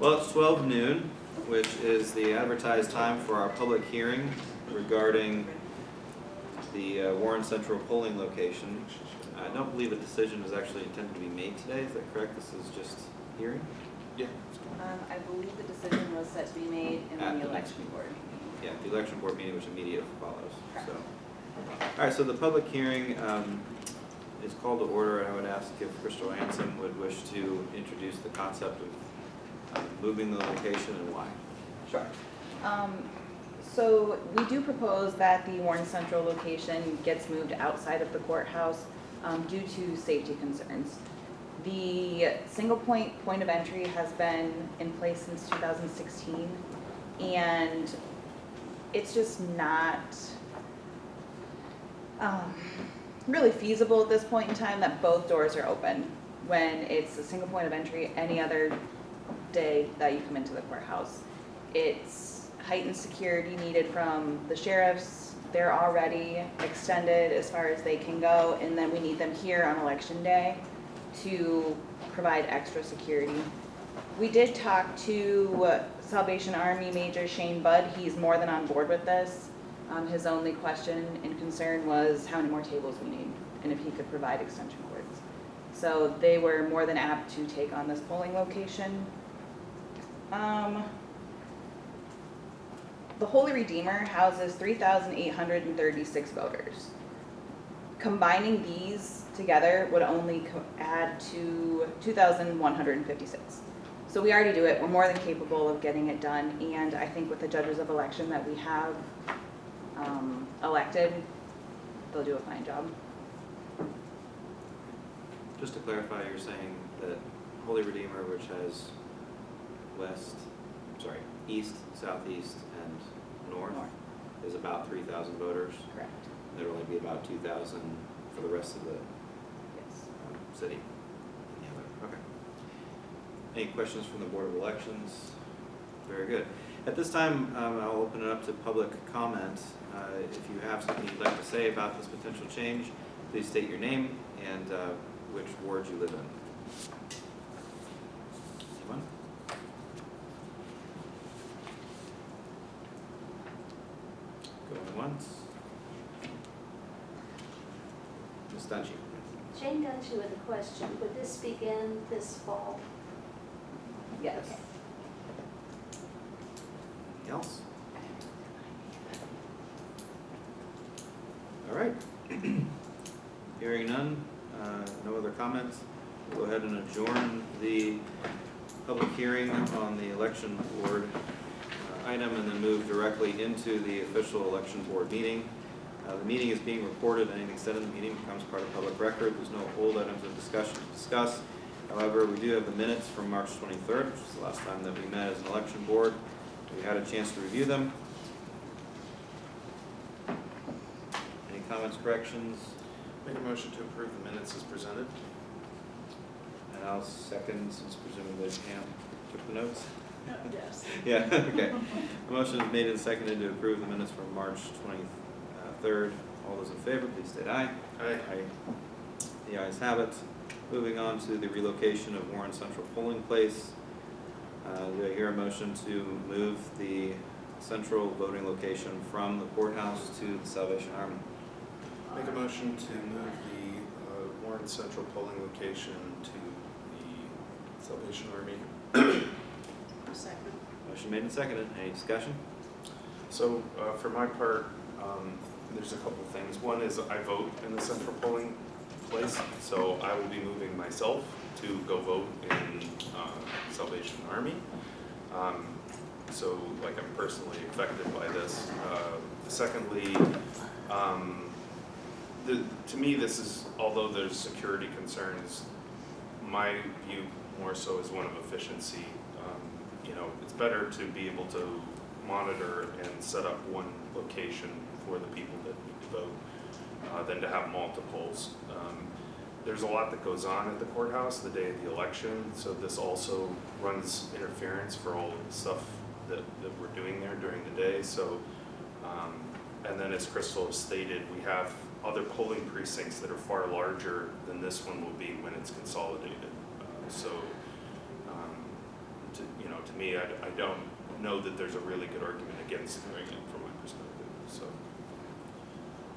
Well, it's 12 noon, which is the advertised time for our public hearing regarding the Warren Central polling location. I don't believe a decision is actually intended to be made today. Is that correct? This is just hearing? Yeah. I believe the decision was set to be made in At the the election next board. Yeah, the election board meeting, which immediately follows. Correct. So, all right. So the public hearing is called to order, and I would ask if Crystal Hansen would wish to introduce the concept of moving the location and why. Sure. So we do propose that the Warren Central location gets moved outside of the courthouse due to safety concerns. The single point of entry has been in place since 2016, and it's just not really feasible at this point in time that both doors are open when it's a single point of entry any other day that you come into the courthouse. It's heightened security needed from the sheriffs. They're already extended as far as they can go, and then we need them here on election day to provide extra security. We did talk to Salvation Army Major Shane Budd. He's more than on board with this. His only question and concern was how many more tables we need and if he could provide extension cords. So they were more than apt to take on this polling location. The Holy Redeemer houses 3,836 voters. Combining these together would only add to 2,156. So we already do it. We're more than capable of getting it done. And I think with the judges of election that we have elected, they'll do a fine job. Just to clarify, you're saying that Holy Redeemer, which has east, southeast, and north, is about 3,000 voters. Correct. There'll only be about 2,000 for the rest of the Yes. city. Okay. Any questions from the Board of Elections? Very good. At this time, I'll open it up to public comment. If you have something you'd like to say about this potential change, please state your name and which ward you live in. Anyone? Going once. Ms. Dungy. Jane got you with a question. Would this begin this fall? Yes. Okay. Anything else? All right. Hearing none, no other comments. We'll go ahead and adjourn the public hearing on the election board item and then move directly into the official election board meeting. The meeting is being recorded. Anything said in the meeting becomes part of public record. There's no old items of discussion to discuss. However, we do have the minutes from March 23rd, which is the last time that we met as an election board. We had a chance to review them. Any comments, corrections? Make a motion to approve the minutes as presented. And I'll second, since presumably Pam took the notes. Yes. Yeah, okay. A motion is made and seconded to approve the minutes from March 23rd. All those in favor, please state aye. Aye. Aye. The ayes have it. Moving on to the relocation of Warren Central Polling Place. Do I hear a motion to move the central voting location from the courthouse to the Salvation Army? Make a motion to move the Warren Central polling location to the Salvation Army. Second. Motion made and seconded. Any discussion? So for my part, there's a couple things. One is I vote in the central polling place, so I will be moving myself to go vote in Salvation Army. So like I'm personally affected by this. Secondly, to me this is, although there's security concerns, my view more so is one of efficiency. It's better to be able to monitor and set up one location for the people that need to vote than to have multiples. There's a lot that goes on at the courthouse the day of the election, so this also runs interference for all of the stuff that we're doing there during the day. So, and then as Crystal has stated, we have other polling precincts that are far larger than this one will be when it's consolidated. to me, I don't know that there's a really good argument against doing it from my perspective, so.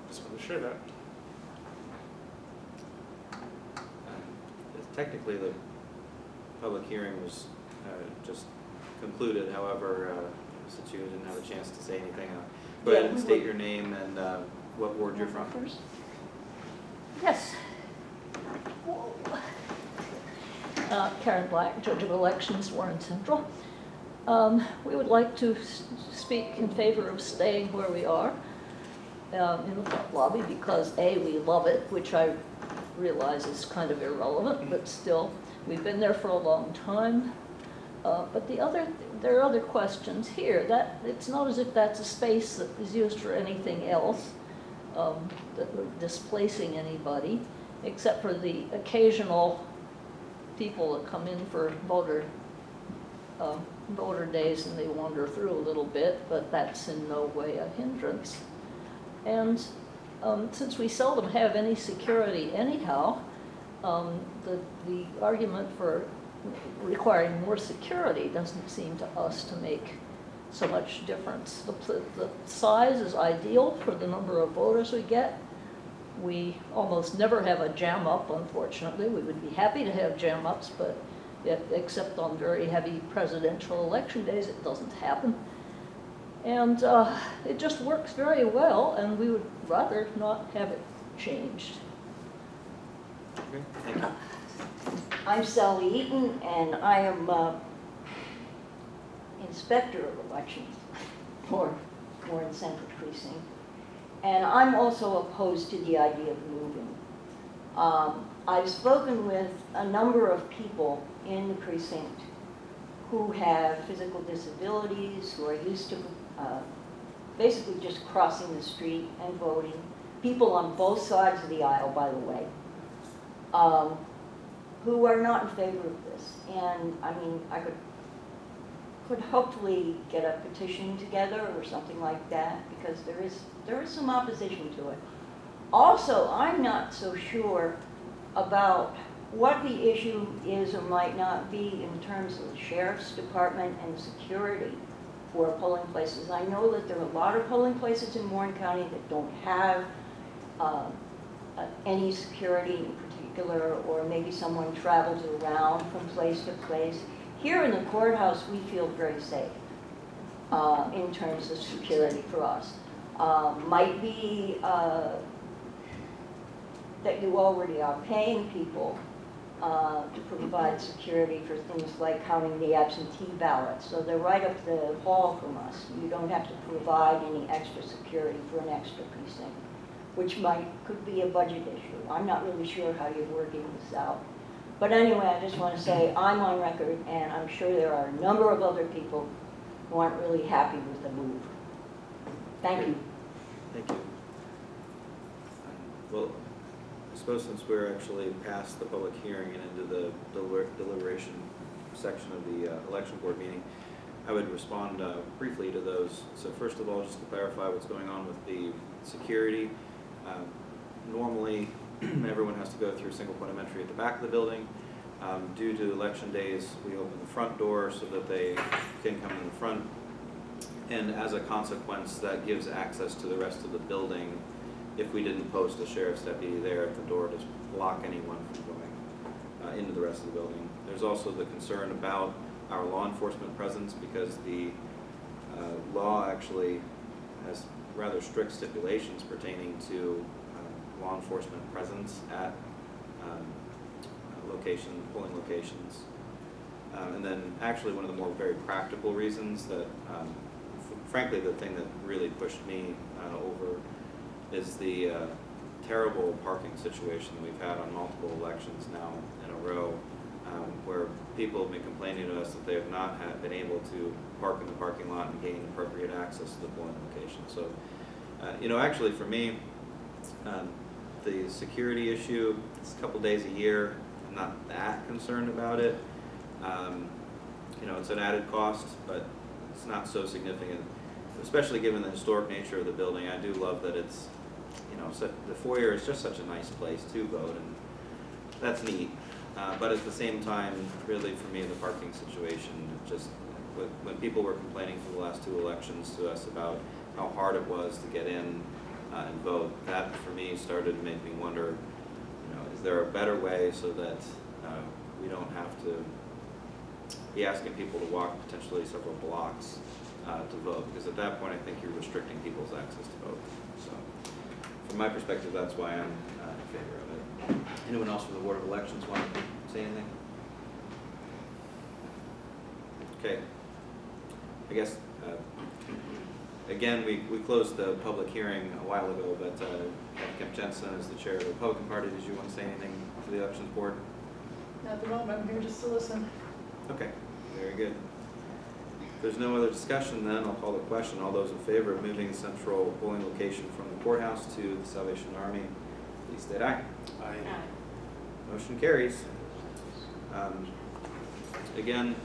Just want to share that. Technically, the public hearing was just concluded, however, since you didn't have a chance to say anything, go ahead and state your name and what ward you're from. First? Yes. Karen Black, Judge of Elections, Warren Central. We would like to speak in favor of staying where we are in the front lobby because A, we love it, which I realize is kind of irrelevant, but still, we've been there for a long time. But there are other questions here. That it's not as if that's a space that is used for anything else, that we're displacing anybody, except for the occasional people that come in for voter days and they wander through a little bit, but that's in no way a hindrance. And since we seldom have any security anyhow, the argument for requiring more security doesn't seem to us to make so much difference. The size is ideal for the number of voters we get. We almost never have a jam up, unfortunately. We would be happy to have jam ups, but except on very heavy presidential election days, it doesn't happen. And it just works very well, and we would rather not have it changed. Okay, thank you. I'm Sally Eaton, and I am Inspector of Elections for Warren Central Precinct. And I'm also opposed to the idea of moving. I've spoken with a number of people in the precinct who have physical disabilities, who are used to basically just crossing the street and voting. People on both sides of the aisle, by the way, who are not in favor of this. And I mean, I could hopefully get a petition together or something like that, because there is some opposition to it. Also, I'm not so sure about what the issue is or might not be in terms of the sheriff's department and security for polling places. I know that there are a lot of polling places in Warren County that don't have any security in particular, or maybe someone travels around from place to place. Here in the courthouse, we feel very safe in terms of security for us. Might be that you already are paying people to provide security for things like counting the absentee ballots. So they're right up the hall from us. You don't have to provide any extra security for an extra precinct, which could be a budget issue. I'm not really sure how you're working this out. But anyway, I just want to say I'm on record, and I'm sure there are a number of other people who aren't really happy with the move. Thank you. Thank you. Well, I suppose since we're actually past the public hearing and into the deliberation section of the election board meeting, I would respond briefly to those. So first of all, just to clarify what's going on with the security. Normally, everyone has to go through a single point of entry at the back of the building. Due to election days, we open the front door so that they can come in the front. And as a consequence, that gives access to the rest of the building if we didn't post a sheriff's deputy there at the door to block anyone from going into the rest of the building. There's also the concern about our law enforcement presence, because the law actually has rather strict stipulations pertaining to law enforcement presence at polling locations. And then actually one of the more very practical reasons that, frankly, the thing that really pushed me over is the terrible parking situation that we've had on multiple elections now in a row, where people have been complaining to us that they have not been able to park in the parking lot and gain appropriate access to the polling location. So, actually for me, the security issue, it's a couple days a year. I'm not that concerned about it. It's an added cost, but it's not so significant, especially given the historic nature of the building. I do love that it's, the foyer is just such a nice place to vote, and that's neat. But at the same time, really for me, the parking situation just when people were complaining for the last 2 elections to us about how hard it was to get in and vote, that for me started to make me wonder, is there a better way so that we don't have to be asking people to walk potentially several blocks to vote? Because at that point, I think you're restricting people's access to vote. So, from my perspective, that's why I'm in favor of it. Anyone else from the Board of Elections want to say anything? Okay. I guess, again, we closed the public hearing a while ago, but Kemp Jensen is the chair of the Republican Party. Did you want to say anything to the Elections Board? Not at the moment, I'm here just to listen. Okay, very good. If there's no other discussion, then I'll call the question. All those in favor of moving the central polling location from the courthouse to the Salvation Army, please state aye. I, Motion carries. Again,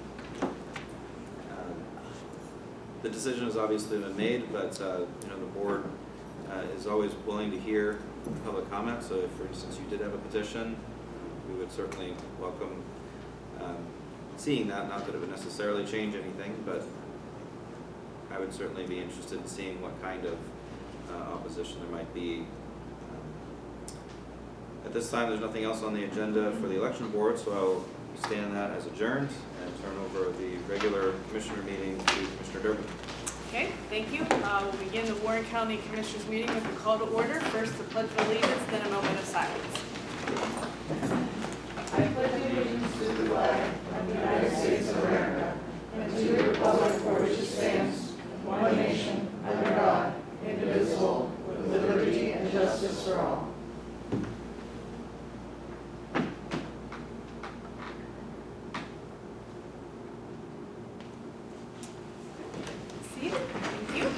the decision has obviously been made, but the board is always willing to hear public comment. So if, for instance, you did have a petition, we would certainly welcome seeing that. Not that it would necessarily change anything, but I would certainly be interested in seeing what kind of opposition there might be. At this time, there's nothing else on the agenda for the election board, so I'll stand that as adjourned and turn over the regular commissioner meeting to Commissioner Durbin. Okay, thank you. We'll begin the Warren County Commissioners meeting with a call to order. First, the Pledge of Allegiance, then a moment of silence. I pledge allegiance to the flag of the United States of America and to the republic for which it stands, one nation, under God, indivisible, with liberty and justice for all. Thank you.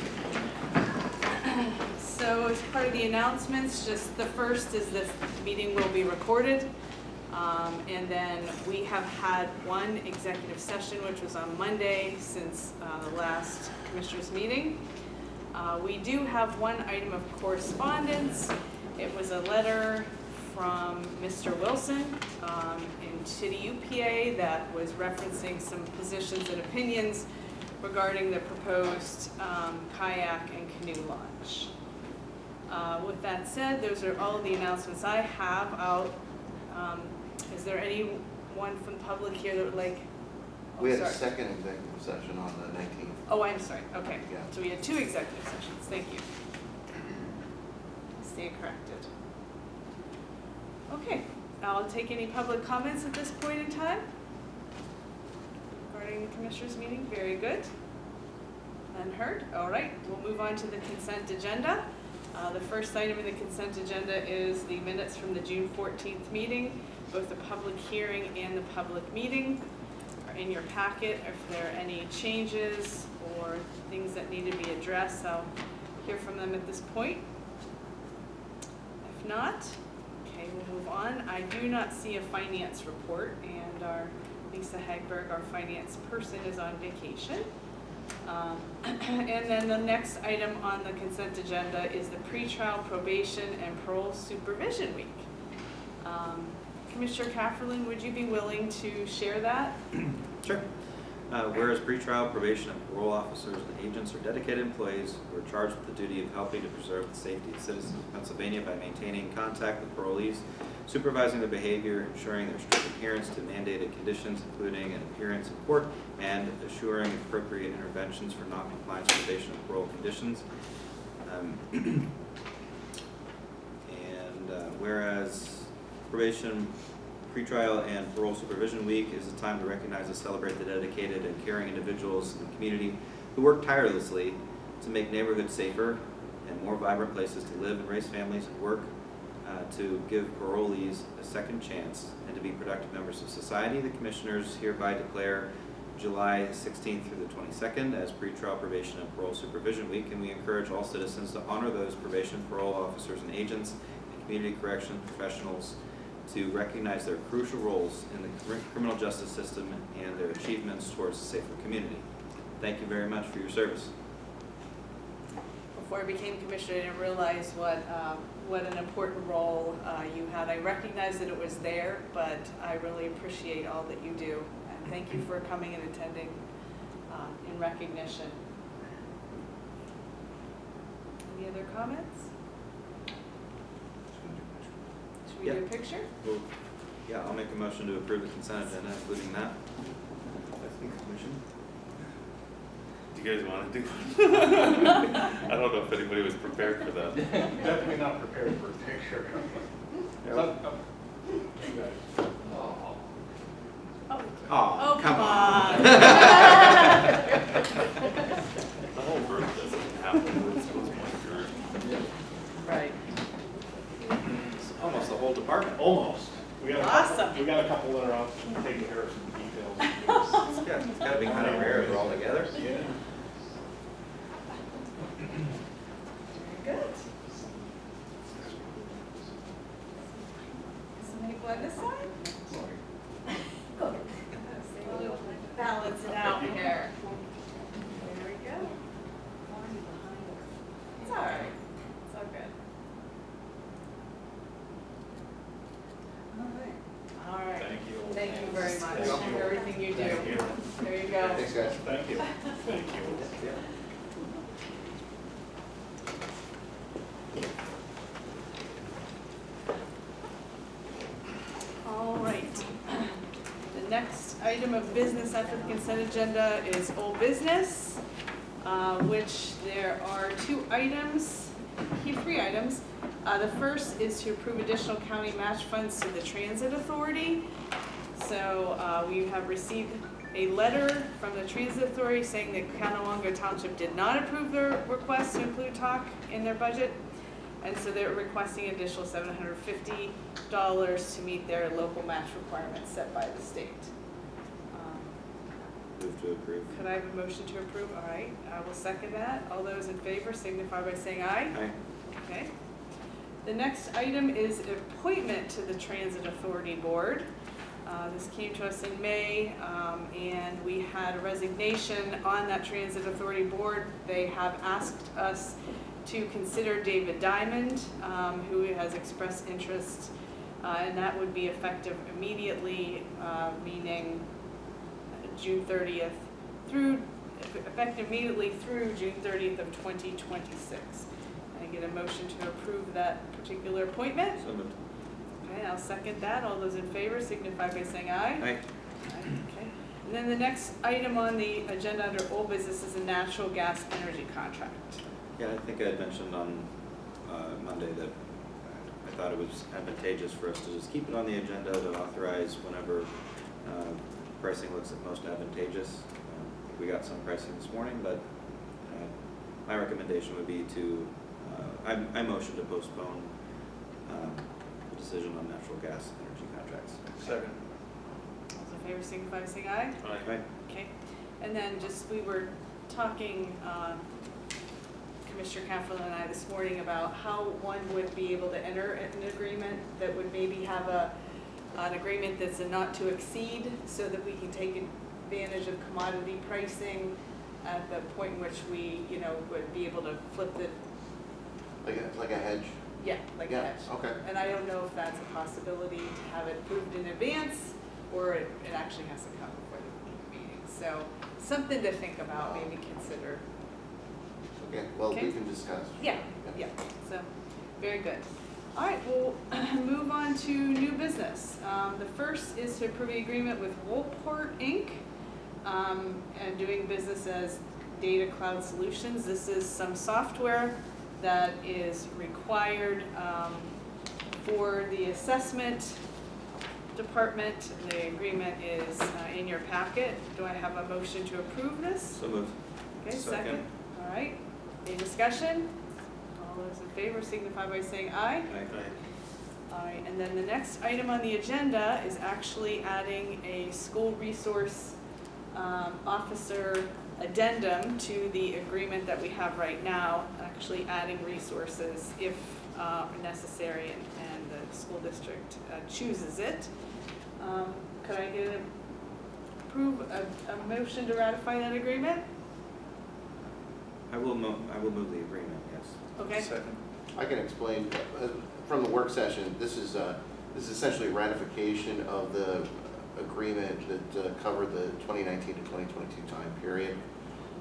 So as part of the announcements, just the first is this meeting will be recorded. And then we have had one executive session, which was on Monday since the last commissioners meeting. We do have one item of correspondence. It was a letter from Mr. Wilson to the UPA that was referencing some positions and opinions regarding the proposed kayak and canoe launch. With that said, those are all of the announcements I have. Is there anyone from the public here that would like? We had a sorry. second executive session on the 19th. Oh, I'm sorry. Okay. Yeah. So we had 2 executive sessions. Thank you. Stay corrected. Okay. I'll take any public comments at this point in time regarding the commissioners meeting. Very good. None heard. All right. We'll move on to the consent agenda. The first item in the consent agenda is the minutes from the June 14th meeting. Both the public hearing and the public meeting are in your packet. If there are any changes or things that need to be addressed, I'll hear from them at this point. If not, okay, we'll move on. I do not see a finance report, and our Lisa Hagberg, our finance person, is on vacation. And then the next item on the consent agenda is the pretrial probation and parole supervision week. Commissioner Kafferlin, would you be willing to share that? Sure. Whereas pretrial probation and parole officers and agents are dedicated employees who are charged with the duty of helping to preserve the safety of citizens of Pennsylvania by maintaining contact with parolees, supervising their behavior, ensuring their strict adherence to mandated conditions, including an appearance in court, and assuring appropriate interventions for non-compliance with probation and parole conditions. Whereas probation, pretrial, and parole supervision week is a time to recognize and celebrate the dedicated and caring individuals in the community who work tirelessly to make neighborhoods safer and more vibrant places to live and raise families and work, to give parolees a second chance and to be productive members of society. The commissioners hereby declare July 16th through the 22nd as pretrial probation and parole supervision week, and we encourage all citizens to honor those probation, parole officers and agents and community correction professionals to recognize their crucial roles in the criminal justice system and their achievements towards a safer community. Thank you very much for your service. Before I became commissioner, I didn't realize what an important role you had. I recognized that it was there, but I really appreciate all that you do. And thank you for coming and attending in recognition. Any other comments? Should we do a picture? Well, yeah, I'll make a motion to approve the consent agenda, including that. Commission. Do you guys want to do one? I don't know if anybody was prepared for that. Definitely not prepared for a picture. You guys. Oh, come on. The whole group doesn't have to, it's just one group. Right. Almost the whole department. Almost. We got a Awesome. couple, we got a couple that are out taking care of some details. It's got to be kind of rare if we're all together. Yeah. Very good. Somebody go on this side? Balance it out here. There we go. It's all right. It's all good. All right. Thank you. Thank you very much Thank you. for everything you do. Thank you. There you go. Thanks, guys. Thank you. Thank you. All right. The next item of business after the consent agenda is old business, which there are three items. The first is to approve additional county match funds to the Transit Authority. So we have received a letter from the Transit Authority saying that Conewango Township did not approve their request to include talk in their budget. And so they're requesting additional $750 to meet their local match requirements set by the state. Move to approve. Could I have a motion to approve? All right, I will second that. All those in favor signify by saying aye. Aye. Okay. The next item is appointment to the Transit Authority Board. This came to us in May, and we had a resignation on that Transit Authority Board. They have asked us to consider David Diamond, who has expressed interest, and that would be effective immediately, meaning June 30th effective immediately through June 30th of 2026. I get a motion to approve that particular appointment. So moved. Okay, I'll second that. All those in favor signify by saying aye. Aye. Aye, okay. And then the next item on the agenda under old business is a natural gas energy contract. Yeah, I think I had mentioned on Monday that I thought it was advantageous for us to just keep it on the agenda to authorize whenever pricing looks at most advantageous. We got some pricing this morning, but my recommendation would be to, I motion to postpone the decision on natural gas energy contracts. Second. All those in favor signify by saying aye. Aye. Okay. And then just, we were talking, Commissioner Caffrey and I this morning about how one would be able to enter an agreement that would maybe have an agreement that's a not to exceed, so that we can take advantage of commodity pricing at the point in which we, would be able to flip the, Like a hedge? yeah, like Yeah, that. okay. And I don't know if that's a possibility to have it approved in advance, or it actually has to come before the meeting. So something to think about, maybe consider. Okay, well, Okay. we can discuss. Yeah, so, very good. All right, we'll move on to new business. The first is to approve the agreement with Woolport Inc., and doing business as Data Cloud Solutions. This is some software that is required for the assessment department. The agreement is in your packet. Do I have a motion to approve this? So moved. Okay, Second. second. All right, any discussion? All those in favor signify by saying aye. Aye. All right, and then the next item on the agenda is actually adding a school resource officer addendum to the agreement that we have right now, actually adding resources if necessary and the school district chooses it. Could I get a motion to ratify that agreement? I will move the agreement, yes. Okay. Second. I can explain, from the work session, this is essentially ratification of the agreement that covered the 2019 to 2022 time period.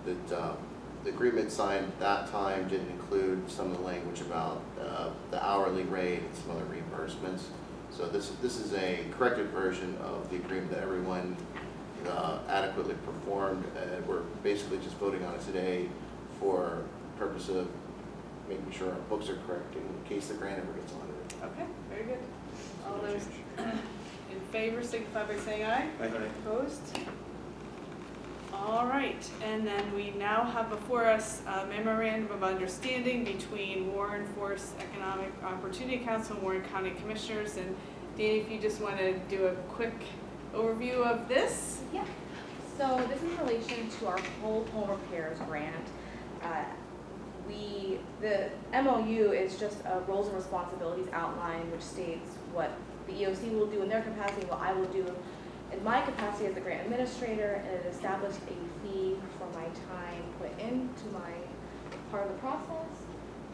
That the agreement signed at that time didn't include some of the language about the hourly rate and some other reimbursements. So this is a corrected version of the agreement that everyone adequately performed. We're basically just voting on it today for purpose of making sure our books are correct in case the grant ever gets audited. Okay, very good. All those in favor signify by saying aye. Aye. Opposed? All right, and then we now have before us a memorandum of understanding between Warren Forest Economic Opportunity Council and Warren County Commissioners. And Danny, if you just want to do a quick overview of this? Yeah, so this is in relation to our whole home repairs grant. The MOU is just roles and responsibilities outline, which states what the EOC will do in their capacity, what I will do in my capacity as the grant administrator, and it established a fee for my time put into my part of the process.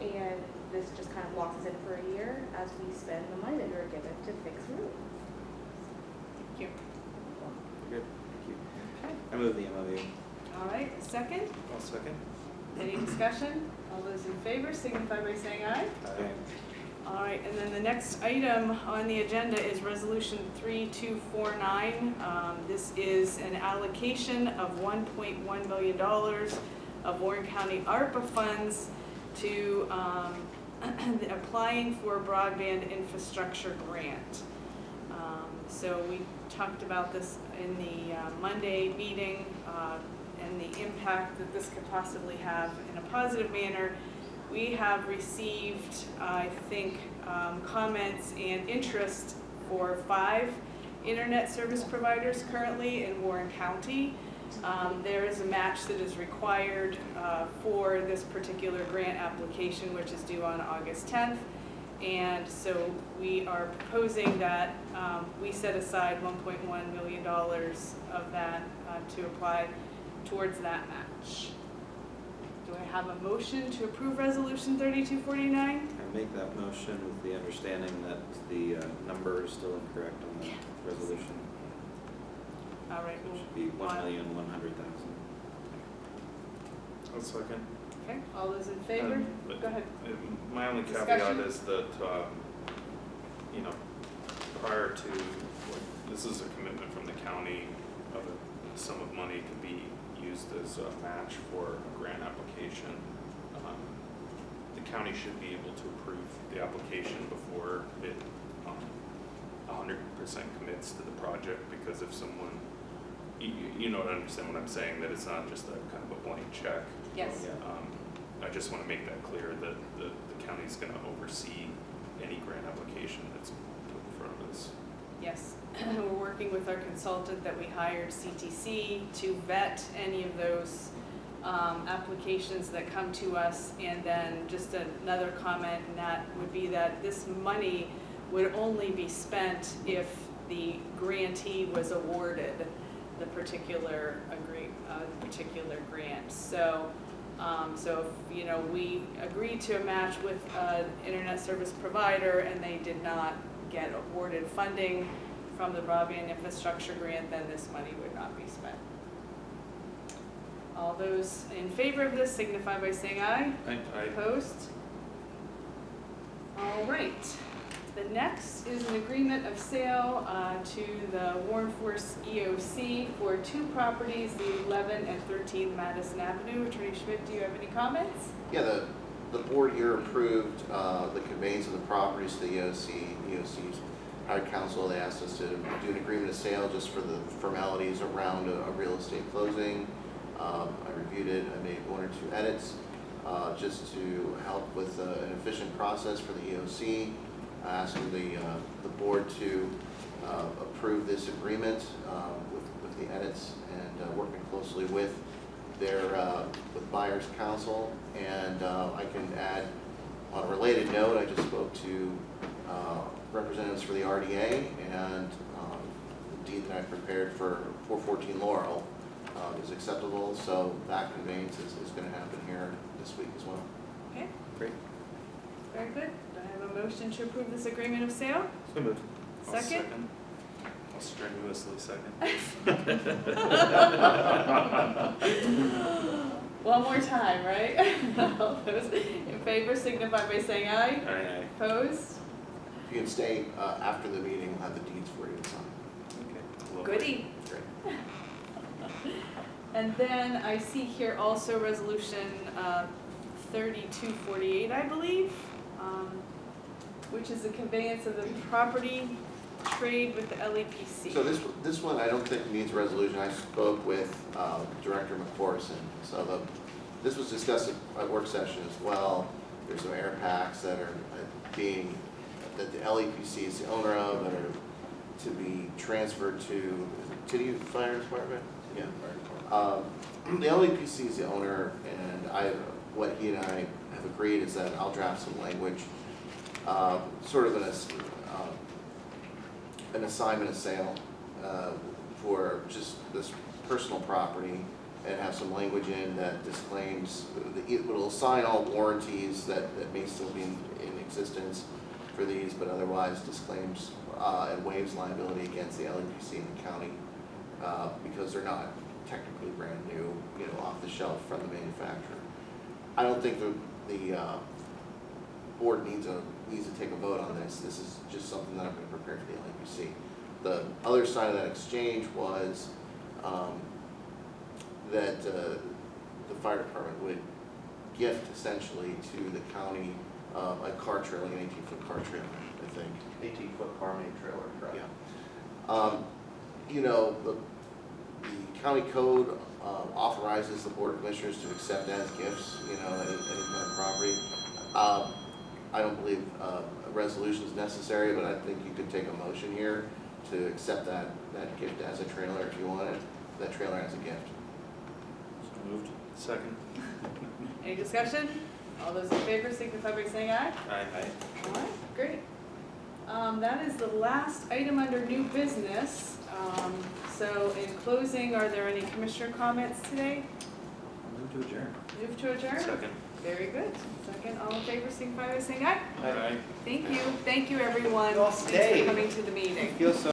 And this just kind of locks us in for a year as we spend the money that we were given to fix roofs. Thank you. Good, thank you. Okay. I move the MOU. All right, a second? I'll second. Any discussion? All those in favor signify by saying aye. Aye. All right, and then the next item on the agenda is Resolution 3249. This is an allocation of $1.1 million of Warren County ARPA funds to applying for a broadband infrastructure grant. So we talked about this in the Monday meeting and the impact that this could possibly have in a positive manner. We have received, I think, comments and interest for 5 internet service providers currently in Warren County. There is a match that is required for this particular grant application, which is due on August 10th. And so we are proposing that we set aside $1.1 million of that to apply towards that match. Do I have a motion to approve Resolution 3249? I make that motion with the understanding that the number is still incorrect on the resolution. All right. It should be 1,100,000. I'll second. Okay, all those in favor? But, Go ahead. My only caveat Discussion? is that, you know, prior to, this is a commitment from the county of a sum of money to be used as a match for a grant application. The county should be able to approve the application before it 100% commits to the project, because if someone, you know, understand what I'm saying, that it's not just a kind of a blank check. Yes. I just want to make that clear that the county's going to oversee any grant application that's put in front of us. Yes. We're working with our consultant that we hired, CTC, to vet any of those applications that come to us. And then just another comment, and that would be that this money would only be spent if the grantee was awarded the particular grant. So, if, you know, we agreed to a match with an internet service provider and they did not get awarded funding from the broadband infrastructure grant, then this money would not be spent. All those in favor of this signify by saying aye. Aye. Opposed? All right. The next is an agreement of sale to the Warren Forest EOC for 2 properties, the 11 and 13 Madison Avenue. Attorney Schmidt, do you have any comments? Yeah, the board here approved the conveyance of the properties to the EOC. EOC's hired counsel. They asked us to do an agreement of sale just for the formalities around a real estate closing. I reviewed it. I made 1 or 2 edits just to help with an efficient process for the EOC. Asking the board to approve this agreement with the edits, and working closely with their with buyer's counsel. And I can add, on a related note, I just spoke to representatives for the RDA, and the deed that I prepared for 414 Laurel is acceptable, so that conveyance is going to happen here this week as well. Okay, Great. very good. Do I have a motion to approve this agreement of sale? So moved. Second? I'll strenuously second. One more time, right? All those in favor signify by saying aye. Aye. Opposed? If you can stay after the meeting, we'll have the deeds for you to sign. Okay. Lovely. Goody. Great. And then I see here also resolution 3248, I believe, which is the conveyance of the property trade with the LEPC. So this one, I don't think needs a resolution. I spoke with Director McPherson. So this was discussed at work session as well. There's some air packs that are that the LEPC is the owner of and are to be transferred to City Fire Department? Yeah. The LEPC is the owner, and what he and I have agreed is that I'll draft some language, sort of an assignment of sale for just this personal property, and have some language in that disclaims, it will assign all warranties that may still be in existence for these, but otherwise disclaims and waives liability against the LEPC and the county because they're not technically brand new, off the shelf from the manufacturer. I don't think the board needs to take a vote on this. This is just something that I'm going to prepare for the LEPC. The other side of that exchange was that the fire department would gift essentially to the county a car trailer, an 18-foot car trailer, I think. 18-foot car main trailer, correct? Yeah. The county code authorizes the board of commissioners to accept as gifts, any kind of property. I don't believe a resolution is necessary, but I think you could take a motion here to accept that gift as a trailer if you want it, that trailer as a gift. So moved. Second. Any discussion? All those in favor signify by saying aye. Aye. All right, great. That is the last item under new business. So in closing, are there any commissioner comments today? Move to adjourn. Move to adjourn? Second. Very good. Second, all in favor signify by saying aye. Aye. Thank you, everyone. You all Thanks stayed. for coming to the meeting. Feels so